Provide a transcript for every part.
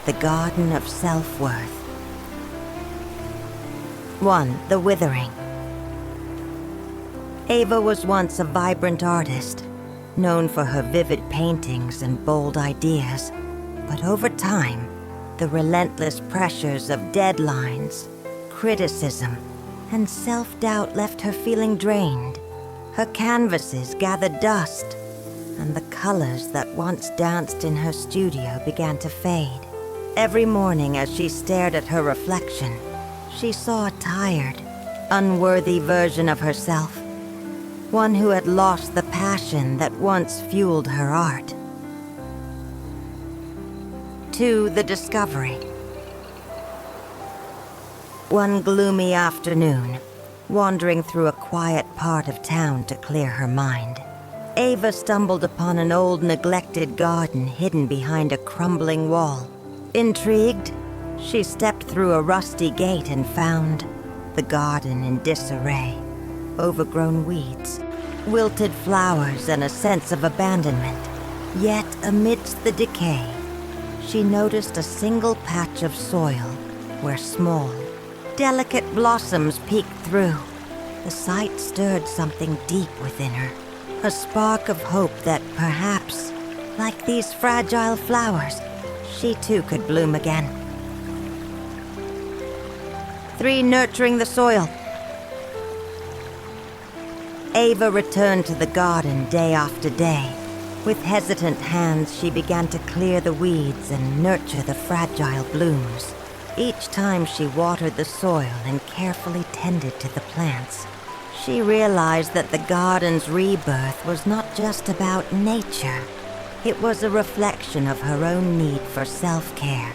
the Garden of Self-Worth. 1. The Withering. Ava was once a vibrant artist, known for her vivid paintings and bold ideas. But over time, the relentless pressures of deadlines, criticism, and self-doubt left her feeling drained. Her canvases gathered dust, and the colors that once danced in her studio began to fade. Every morning as she stared at her reflection, she saw a tired, unworthy version of herself, one who had lost the passion that once fueled her art. 2. The Discovery. One gloomy afternoon, wandering through a quiet part of town to clear her mind, Ava stumbled upon an old neglected garden hidden behind a crumbling wall. Intrigued, she stepped through a rusty gate and found the garden in disarray. Overgrown weeds, wilted flowers, and a sense of abandonment. Yet amidst the decay, she noticed a single patch of soil where small, delicate blossoms peeked through. The sight stirred something deep within her, a spark of hope that perhaps, like these fragile flowers, she too could bloom again. 3. Nurturing the soil. Ava returned to the garden day after day. With hesitant hands, she began to clear the weeds and nurture the fragile blooms. Each time she watered the soil and carefully tended to the plants, she realized that the garden's rebirth was not just about nature. It was a reflection of her own need for self-care.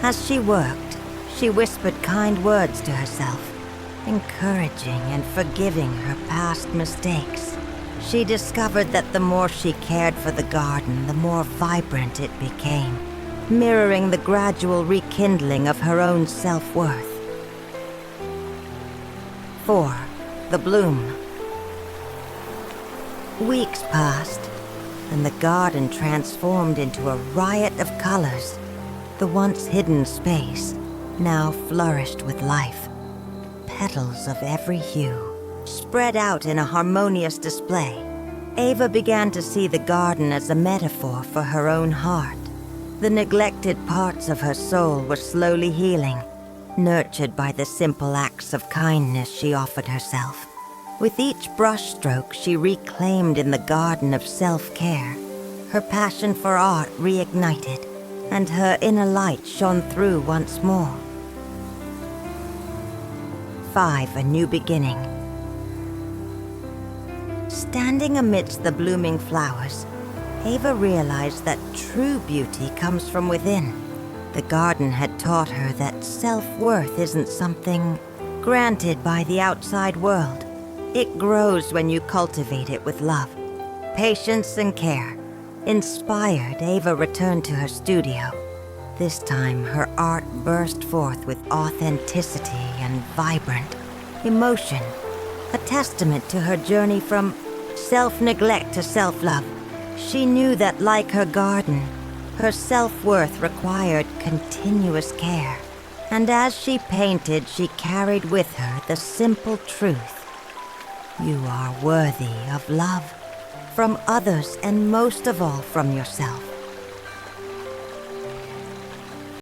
As she worked, she whispered kind words to herself, encouraging and forgiving her past mistakes. She discovered that the more she cared for the garden, the more vibrant it became, mirroring the gradual rekindling of her own self-worth. 4. The Bloom. Weeks passed, and the garden transformed into a riot of colors. The once hidden space now flourished with life. Petals of every hue spread out in a harmonious display. Ava began to see the garden as a metaphor for her own heart. The neglected parts of her soul were slowly healing, nurtured by the simple acts of kindness she offered herself. With each brushstroke she reclaimed in the garden of self-care, her passion for art reignited, and her inner light shone through once more. 5. A New Beginning. Standing amidst the blooming flowers, Ava realized that true beauty comes from within. The garden had taught her that self-worth isn't something granted by the outside world. It grows when you cultivate it with love, patience, and care. Inspired, Ava returned to her studio. This time, her art burst forth with authenticity and vibrant emotion, a testament to her journey from self-neglect to self-love. She knew that, like her garden, her self-worth required continuous care. And as she painted, she carried with her the simple truth: you are worthy of love, from others and most of all from yourself.